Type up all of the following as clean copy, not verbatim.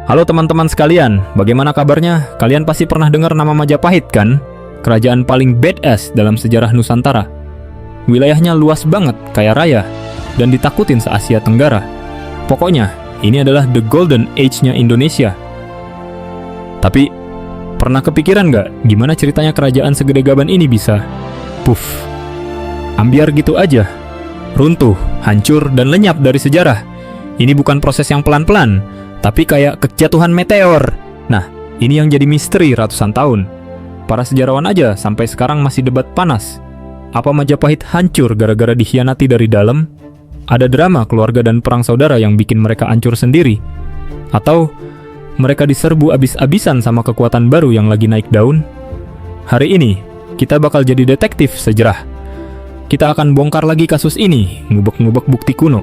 Halo teman-teman sekalian, bagaimana kabarnya? Kalian pasti pernah dengar nama Majapahit kan? Kerajaan paling badass dalam sejarah Nusantara. Wilayahnya luas banget, kaya raya, dan ditakutin se-Asia Tenggara. Pokoknya, ini adalah the golden age-nya Indonesia. Tapi, pernah kepikiran nggak gimana ceritanya kerajaan segede gaban ini bisa puff, ambiar gitu aja? Runtuh, hancur, dan lenyap dari sejarah. Ini bukan proses yang pelan-pelan, tapi kayak kejatuhan meteor. Nah, ini yang jadi misteri ratusan tahun. Para sejarawan aja sampai sekarang masih debat panas. Apa Majapahit hancur gara-gara dikhianati dari dalam? Ada drama keluarga dan perang saudara yang bikin mereka hancur sendiri? Atau mereka diserbu abis-abisan sama kekuatan baru yang lagi naik daun? Hari ini, kita bakal jadi detektif sejarah. Kita akan bongkar lagi kasus ini, ngubek-ngubek bukti kuno,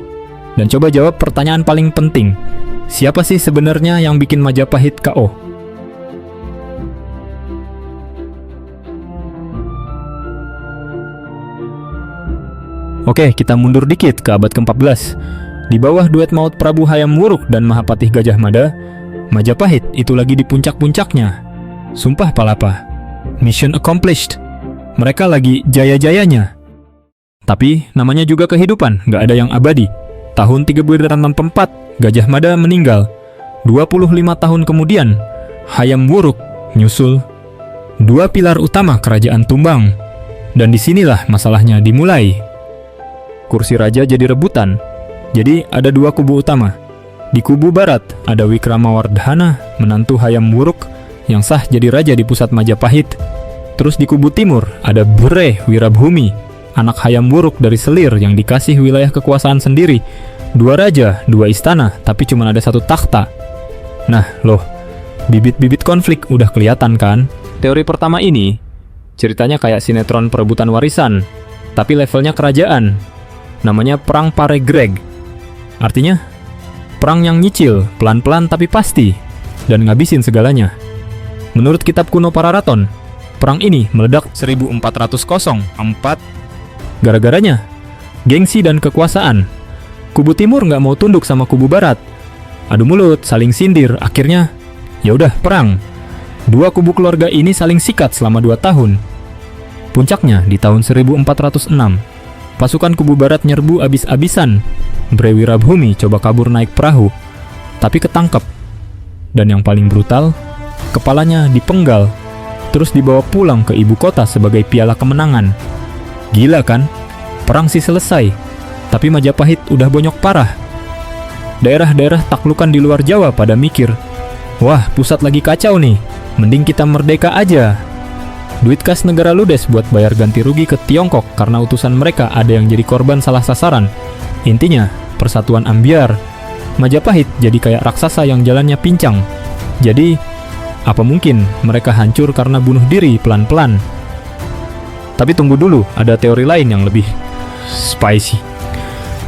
dan coba jawab pertanyaan paling penting. Siapa sih sebenarnya yang bikin Majapahit KO? Oke, kita mundur dikit ke abad ke-14. Di bawah duet maut Prabu Hayam Wuruk dan Mahapatih Gajah Mada, Majapahit itu lagi di puncak-puncaknya. Sumpah palapa. Mission accomplished. Mereka lagi jaya-jayanya. Tapi namanya juga kehidupan, gak ada yang abadi. Tahun 384, Gajah Mada meninggal. 25 tahun kemudian, Hayam Wuruk nyusul. Dua pilar utama kerajaan tumbang. Dan disinilah masalahnya dimulai. Kursi raja jadi rebutan. Jadi ada dua kubu utama. Di kubu barat ada Wikramawardhana, menantu Hayam Wuruk, yang sah jadi raja di pusat Majapahit. Terus di kubu timur ada Bure Wirabhumi, anak Hayam Wuruk dari Selir yang dikasih wilayah kekuasaan sendiri. Dua raja, dua istana, tapi cuma ada satu takhta. Nah, loh, bibit-bibit konflik udah kelihatan kan? Teori pertama ini, ceritanya kayak sinetron perebutan warisan, tapi levelnya kerajaan. Namanya Perang Paregreg. Artinya, perang yang nyicil, pelan-pelan tapi pasti, dan ngabisin segalanya. Menurut kitab kuno Pararaton, perang ini meledak 1404. Gara-garanya, gengsi dan kekuasaan. Kubu timur nggak mau tunduk sama kubu barat. Adu mulut, saling sindir, akhirnya ya udah perang. Dua kubu keluarga ini saling sikat selama 2 tahun. Puncaknya di tahun 1406. Pasukan kubu barat nyerbu abis-abisan. Bre Wirabhumi coba kabur naik perahu, tapi ketangkep. Dan yang paling brutal, kepalanya dipenggal, terus dibawa pulang ke ibu kota sebagai piala kemenangan. Gila kan? Perang sih selesai, tapi Majapahit udah bonyok parah. Daerah-daerah taklukan di luar Jawa pada mikir, wah pusat lagi kacau nih, mending kita merdeka aja. Duit kas negara ludes buat bayar ganti rugi ke Tiongkok karena utusan mereka ada yang jadi korban salah sasaran. Intinya, persatuan ambiar. Majapahit jadi kayak raksasa yang jalannya pincang. Jadi, apa mungkin mereka hancur karena bunuh diri pelan-pelan? Tapi tunggu dulu, ada teori lain yang lebih spicy.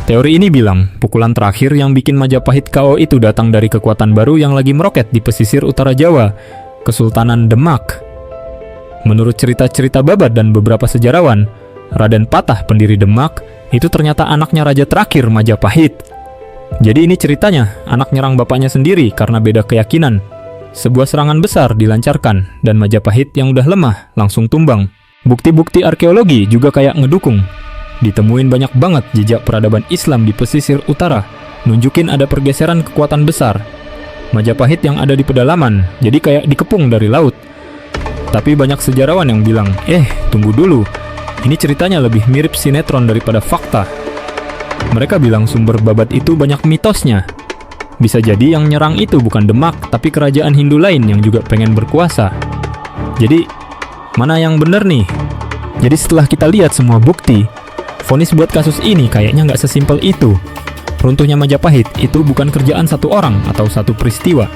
Teori ini bilang, pukulan terakhir yang bikin Majapahit KO itu datang dari kekuatan baru yang lagi meroket di pesisir utara Jawa, Kesultanan Demak. Menurut cerita-cerita Babat dan beberapa sejarawan, Raden Patah pendiri Demak itu ternyata anaknya raja terakhir Majapahit. Jadi ini ceritanya, anak nyerang bapaknya sendiri karena beda keyakinan. Sebuah serangan besar dilancarkan, dan Majapahit yang udah lemah langsung tumbang. Bukti-bukti arkeologi juga kayak ngedukung. Ditemuin banyak banget jejak peradaban Islam di pesisir utara, nunjukin ada pergeseran kekuatan besar. Majapahit yang ada di pedalaman, jadi kayak dikepung dari laut. Tapi banyak sejarawan yang bilang, tunggu dulu, ini ceritanya lebih mirip sinetron daripada fakta. Mereka bilang sumber Babat itu banyak mitosnya. Bisa jadi yang nyerang itu bukan Demak, tapi kerajaan Hindu lain yang juga pengen berkuasa. Jadi, mana yang bener nih? Jadi setelah kita lihat semua bukti, vonis buat kasus ini kayaknya nggak sesimpel itu. Runtuhnya Majapahit itu bukan kerjaan satu orang atau satu peristiwa.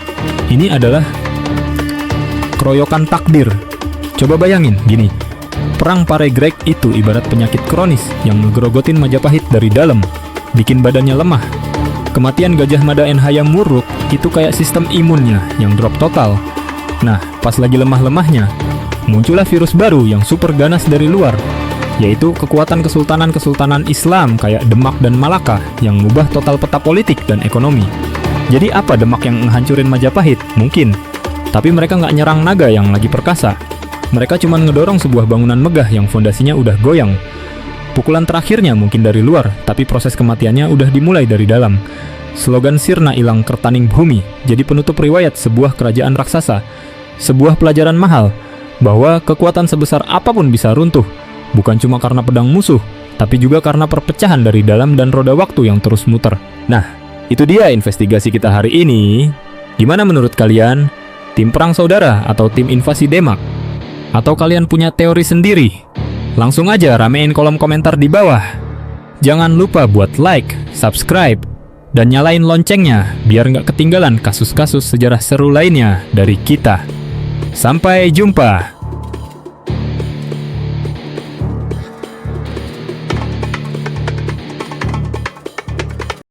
Ini adalah keroyokan takdir. Coba bayangin, gini. Perang Paregreg itu ibarat penyakit kronis yang ngegrogotin Majapahit dari dalam, bikin badannya lemah. Kematian Gajah Mada dan Hayam Wuruk itu kayak sistem imunnya yang drop total. Nah, pas lagi lemah-lemahnya, muncullah virus baru yang super ganas dari luar, yaitu kekuatan kesultanan-kesultanan Islam kayak Demak dan Malaka yang ngubah total peta politik dan ekonomi. Jadi apa Demak yang menghancurin Majapahit? Mungkin. Tapi mereka nggak nyerang naga yang lagi perkasa. Mereka cuma ngedorong sebuah bangunan megah yang fondasinya udah goyang. Pukulan terakhirnya mungkin dari luar, tapi proses kematiannya udah dimulai dari dalam. Slogan Sirna Ilang Kertaning Bhumi jadi penutup riwayat sebuah kerajaan raksasa. Sebuah pelajaran mahal, bahwa kekuatan sebesar apapun bisa runtuh, bukan cuma karena pedang musuh, tapi juga karena perpecahan dari dalam dan roda waktu yang terus muter. Nah, itu dia investigasi kita hari ini. Gimana menurut kalian? Tim perang saudara atau tim invasi Demak? Atau kalian punya teori sendiri? Langsung aja ramein kolom komentar di bawah. Jangan lupa buat like, subscribe, dan nyalain loncengnya biar nggak ketinggalan kasus-kasus sejarah seru lainnya dari kita. Sampai jumpa!